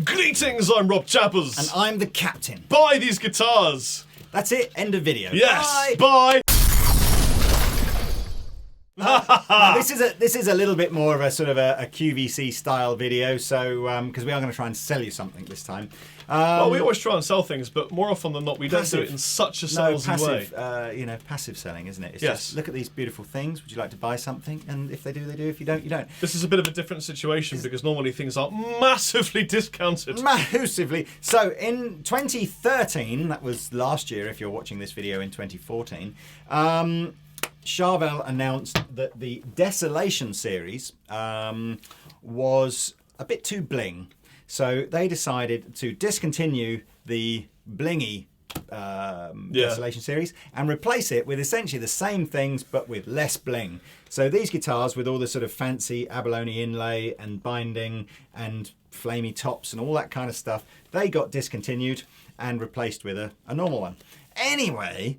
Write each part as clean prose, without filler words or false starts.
Greetings, I'm Rob Chappers. And I'm the captain. Buy these guitars. That's it, end of video. Yes, bye. Now, this is a little bit more of a sort of a QVC style video, so because we are going to try and sell you something this time. Well, we always try and sell things, but more often than not, we don't do it in such a salesy way. Passive selling, isn't it? It's yes. Just look at these beautiful things. Would you like to buy something? And if they do, they do. If you don't, you don't. This is a bit of a different situation because normally things are massively discounted. Massively. So in 2013, that was last year. If you're watching this video in 2014. Charvel announced that the Desolation series was a bit too bling. So they decided to discontinue the blingy Desolation series and replace it with essentially the same things but with less bling. So these guitars with all the sort of fancy abalone inlay and binding and flamey tops and all that kind of stuff, they got discontinued and replaced with a normal one. Anywho,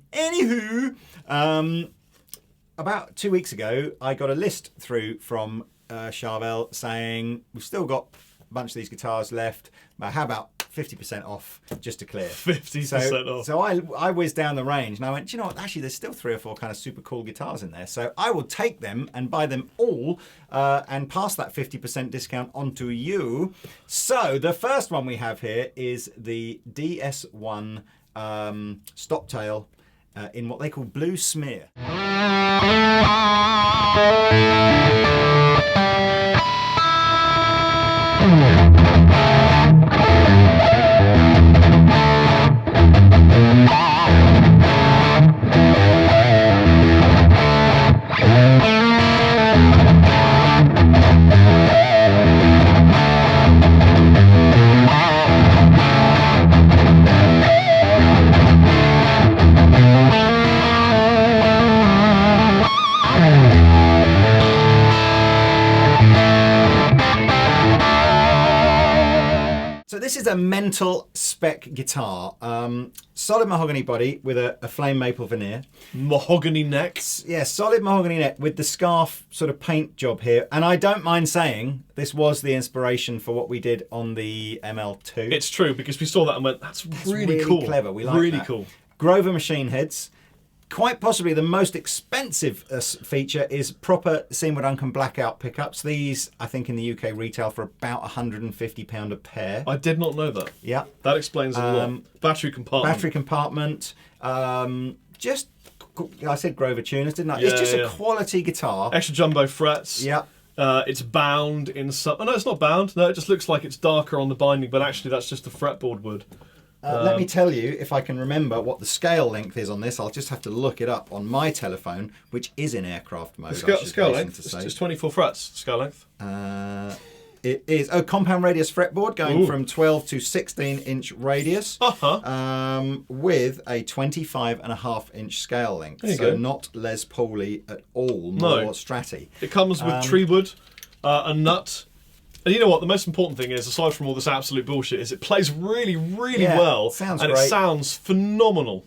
about 2 weeks ago, I got a list through from Charvel saying we've still got a bunch of these guitars left, but how about 50% off just to clear? 50% off. So I whizzed down the range and I went, do you know what, actually there's still 3 or 4 kind of super cool guitars in there. So I will take them and buy them all and pass that 50% discount on to you. So the first one we have here is the DS1 Stoptail in what they call blue smear. This is a mental spec guitar. Solid mahogany body with a flame maple veneer. Mahogany neck. Yeah, solid mahogany neck with the scarf sort of paint job here. And I don't mind saying this was the inspiration for what we did on the ML2. It's true, because we saw that and went, that's really cool. Clever. We like really that. Cool. Grover machine heads. Quite possibly the most expensive feature is proper Seymour Duncan blackout pickups. These, I think, in the UK retail for about £150 a pair. I did not know that. Yeah. That explains a lot. Battery compartment. Battery compartment. Just, I said Grover tuners, didn't I? Yeah, it's just a quality guitar. Extra jumbo frets. Yeah. It's bound in some... Oh, no, it's not bound. No, it just looks like it's darker on the binding, but actually that's just the fretboard wood. Let me tell you, if I can remember what the scale length is on this, I'll just have to look it up on my telephone, which is in aircraft mode. Scale length? It's 24 frets, scale length. It is, compound radius fretboard going from 12 to 16-inch radius with a 25.5-inch scale length. So not Les Pauly at all, more Stratty. It comes with tree wood, a nut. And you know what? The most important thing is, aside from all this absolute bullshit, is it plays really, really well. Sounds great. It sounds phenomenal.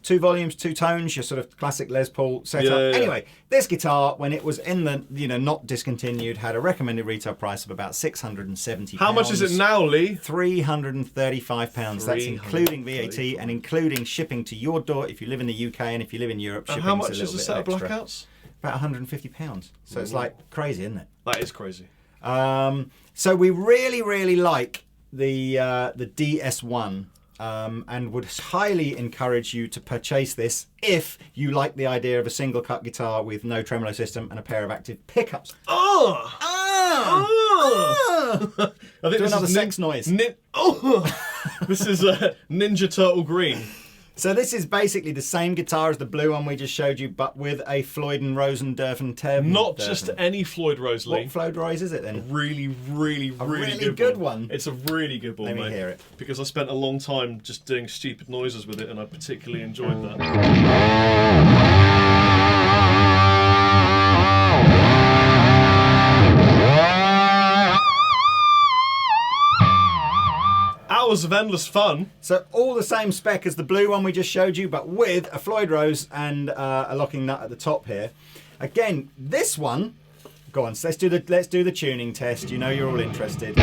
Two volumes, two tones, your sort of classic Les Paul setup. Yeah. Anyway, this guitar, when it was in the, not discontinued, had a recommended retail price of about £670. How much is it now, Lee? £335. That's including VAT and including shipping to your door if you live in the UK, and if you live in Europe, shipping's how much a little is a bit set of extra. blackouts? About £150. So it's like crazy, isn't it? That is crazy. So we really, really like the DS1. And would highly encourage you to purchase this if you like the idea of a single cut guitar with no tremolo system and a pair of active pickups. I think Do another sex noise. This is Ninja Turtle Green. So this is basically the same guitar as the blue one we just showed you, but with a Floyd and Rose and Teb. Not just any Floyd Rose, Lee. What Floyd Rose is it then? Really good one. It's a really good one, Let me mate. hear it. Because I spent a long time just doing stupid noises with it, and I particularly enjoyed that. Hours of endless fun. So all the same spec as the blue one we just showed you, but with a Floyd Rose and a locking nut at the top here. Again, this one. Go on, so let's do the tuning test. You know you're all interested.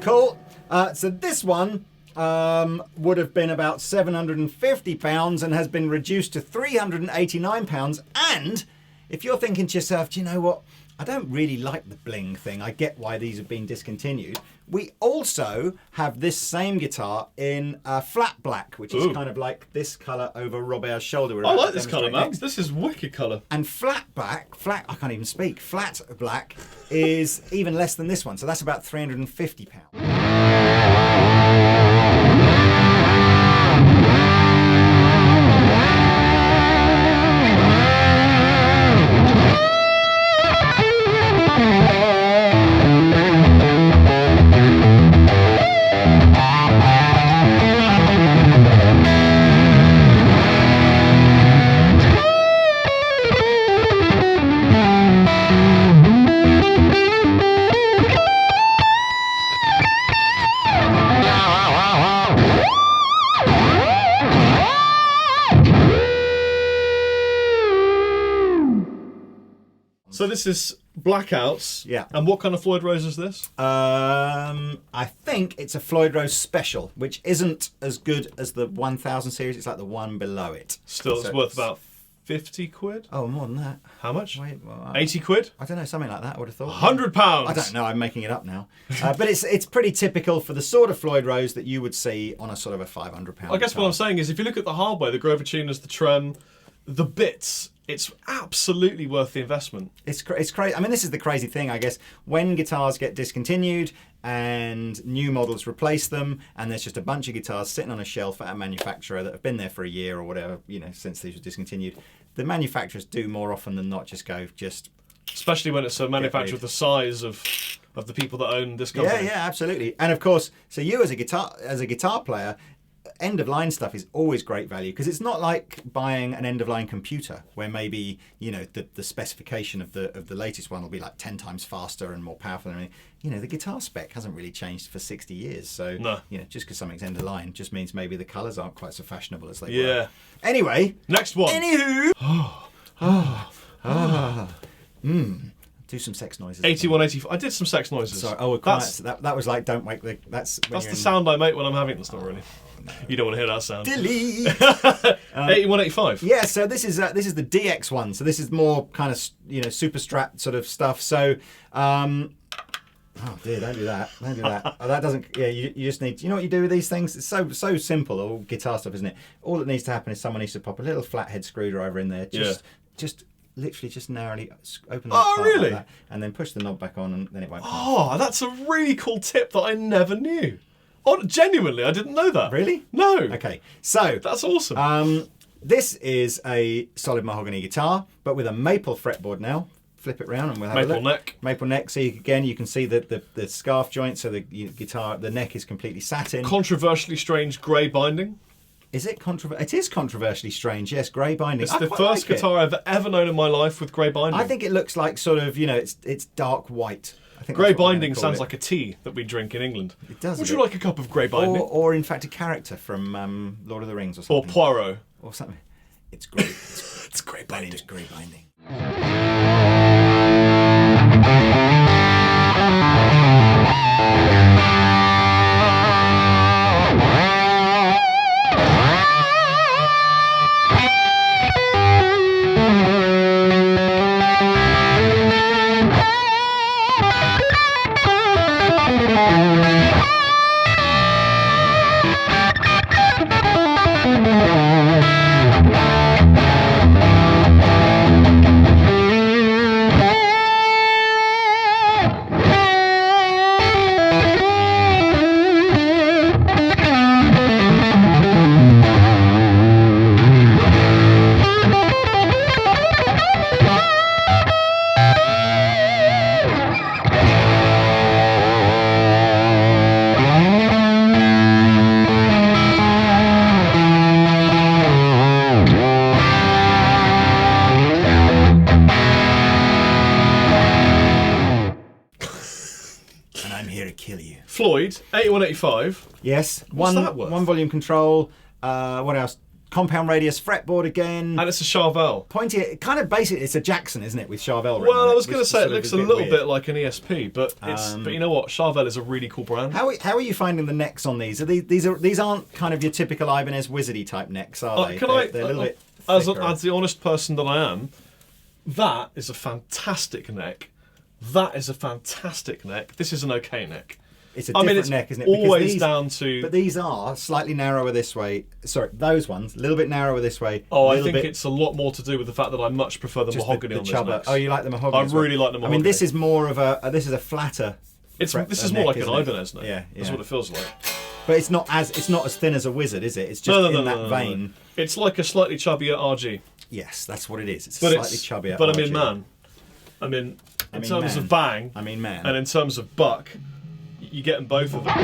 Cool. So this one would have been about £750 and has been reduced to £389. And if you're thinking to yourself, do you know what? I don't really like the bling thing. I get why these have been discontinued. We also have this same guitar in flat black, which is kind of like this colour over Robert's shoulder. I like this colour, man. This is wicked colour. And flat, I can't even speak. Flat black is even less than this one. So that's about £350. So this is Blackouts. Yeah. And what kind of Floyd Rose is this? I think it's a Floyd Rose Special, which isn't as good as the 1000 series. It's like the one below it. Still, So it's worth about 50 quid. Oh, more than that. How much? Wait, well, 80 quid? I don't know, something like that. I would have thought. £100. I don't know. I'm making it up now. But it's pretty typical for the sort of Floyd Rose that you would see on a sort of a £500. I guess what I'm saying is, if you look at the hardware, the Grover tuners, the trem, the bits, it's absolutely worth the investment. It's crazy. I mean, this is the crazy thing, I guess. When guitars get discontinued and new models replace them, and there's just a bunch of guitars sitting on a shelf at a manufacturer that have been there for a year or whatever, you know, since these were discontinued, the manufacturers do more often than not just go, especially when it's a manufacturer the size of the people that own this company. Yeah, absolutely. And of course, so you as a guitar player, end of line stuff is always great value, because it's not like buying an end of line computer where maybe, you know, the specification of the latest one will be like 10 times faster and more powerful than anything. You know, the guitar spec hasn't really changed for 60 years. So, you know, just because something's end of line just means maybe the colours aren't quite so fashionable as they were. Anyway, next one. Anywho. Do some sex noises. 81, 85. I did some sex noises. Sorry. Oh, that was like, don't wake the. That's the sound I make when I'm having. That's not really. You don't want to hear that sound. Delete. 81, 85. Yeah. So this is the DX1. So this is more kind of, you know, super strat sort of stuff. So. Oh dear, don't do that. Don't do that. Oh, that doesn't. Yeah, you just need. You know what you do with these things? It's so simple. All guitar stuff, isn't it? All that needs to happen is someone needs to pop a little flathead screwdriver in there. Just literally just narrowly open the part like that, and then push the knob back on, and then it won't come off. That's a really cool tip that I never knew. Oh, genuinely, I didn't know that. Really? No. Okay, so that's awesome. This is a solid mahogany guitar, but with a maple fretboard now. Flip it round and we'll have maple a look. Neck. Maple neck. So you can see the scarf joint. So the guitar, the neck is completely satin. Controversially strange grey binding. Is it controversial? It is controversially strange. Yes, grey binding. It's the first guitar I've ever known in my life with grey binding. I think it looks like sort of, you know, it's dark white. I think grey binding sounds like a tea that we drink in England. It does. Would you like a cup of grey binding? Or in fact a character from Lord of the Rings or something. Or Poirot. Or something. It's grey. It's grey binding. It's grey binding. kill you. Floyd 8185. Yes. What's that worth? One volume control. What else? Compound radius fretboard again. And it's a Charvel. Pointy, kind of basically, it's a Jackson, isn't it, with Charvel? Well, I was going to which say is it sort of looks a bit little weird. bit like an ESP, but but you know what? Charvel is a really cool brand. How are you finding the necks on these? These aren't kind of your typical Ibanez Wizardy type necks, are they? They're a little bit thicker. As the honest person that I am, that is a fantastic neck. That is a fantastic neck. This is an okay neck. It's a different neck, isn't it? Because Always down to. But these are slightly narrower this way. Sorry, those ones a little bit narrower this way. Oh, I think it's a lot more to do with the fact that I much prefer the mahogany on those necks. Oh, you like the mahogany? I really like the mahogany. I mean, this is more of a. This is a flatter. This is more like an Ibanez neck. Yeah, That's what it feels like. But it's not as thin as a Wizard, is it? It's just in that vein. It's like a slightly chubbier RG. Yes, that's what it is. It's a slightly chubbier. But RG. I mean, man. In terms of bang. I mean, man. And in terms of buck, you're getting both of them.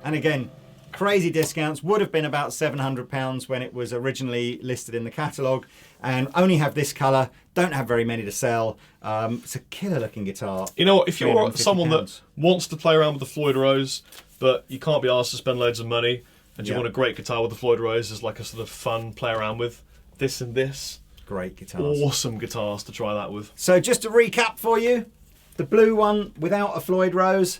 And again, crazy discounts. Would have been about £700 when it was originally listed in the catalogue, and only have this colour. Don't have very many to sell. It's a killer looking guitar. You know what? If you're someone £350. that wants to play around with the Floyd Rose, but you can't be asked to spend loads of money, and you want a great guitar with the Floyd Rose as like a sort of fun play around with, this and this. Great guitars. Awesome guitars to try that with. So just to recap for you, the blue one without a Floyd Rose,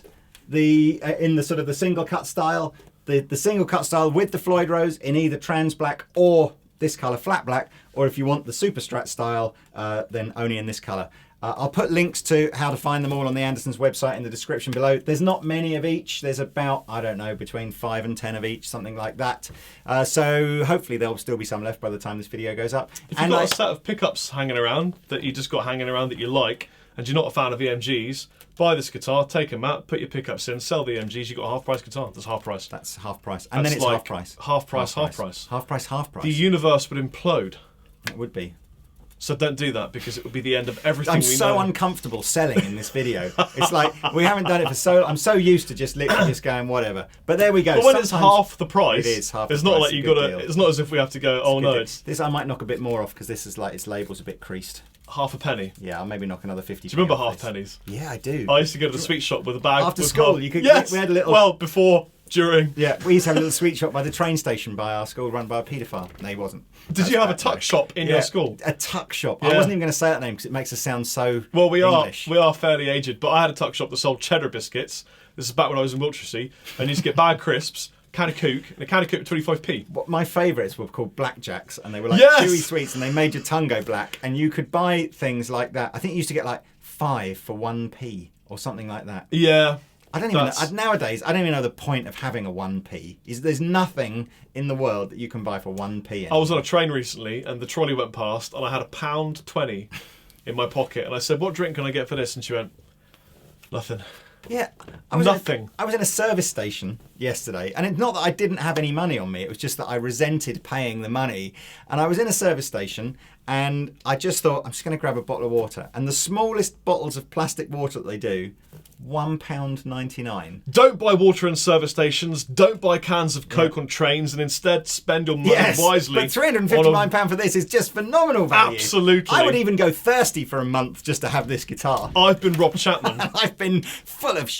in the sort of the single cut style, the single cut style with the Floyd Rose in either trans black or this colour flat black, or if you want the super strat style, then only in this colour. I'll put links to how to find them all on the Andertons website in the description below. There's not many of each. There's about, I don't know, between 5 and 10 of each, something like that. So hopefully there'll still be some left by the time this video goes up. If you've got a set of pickups hanging around that you just got hanging around that you like, and you're not a fan of EMGs, buy this guitar, take them out, put your pickups in, sell the EMGs, you've got a half price guitar. That's half price. That's half price. And then it's half price. Half price, half price. Half price, half price. The universe would implode. It would be. So don't do that, because it would be the end of everything I'm we so know. uncomfortable selling in this video. It's like we haven't done it for so. I'm so used to just literally just going whatever. But there we go. But when it's half the price, it is half. It's the not price. like you got to. It's not as if we have to go. Oh no, it's this. I might knock a bit more off because this is like its label's a bit creased. half a penny. Yeah, I'll maybe knock another 50. Do you remember half pennies? Yeah, I do. I used to go to the sweet shop with a bag. After with school, half. you could. Yes. We had a little. Well, before, during. Yeah, we used to have a little sweet shop by the train station by our school, run by a paedophile. No, he wasn't. Did you have a tuck shop in your school? A tuck shop. Yeah. I wasn't even going to say that name because it makes us sound so. Well, we English. are fairly aged, but I had a tuck shop that sold cheddar biscuits. This is back when I was in Wiltshire, and you used to get bag crisps, can of Coke, and a can of Coke 25p. What my favourites were called blackjacks, and they were like Yes! chewy sweets, and they made your tongue go black. And you could buy things like that. I think you used to get like 5 for 1p or something like that. Yeah. I don't even know. Nowadays, I don't even know the point of having a 1p. There's nothing in the world that you can buy for 1p anymore. I was on a train recently, and the trolley went past, and I had £1.20 in my pocket, and I said, "What drink can I get for this?" And she went, "Nothing." Yeah, I was in a service station yesterday, and it's not that I didn't have any money on me. It was just that I resented paying the money. And I was in a service station, and I just thought, I'm just going to grab a bottle of water. And the smallest bottles of plastic water that they do, £1.99. Don't buy water in service stations. Don't buy cans of Coke on trains, and instead spend your money wisely. But £359 for this is just phenomenal value. Absolutely. I would even go thirsty for a month just to have this guitar. I've been Rob Chapman. I've been full of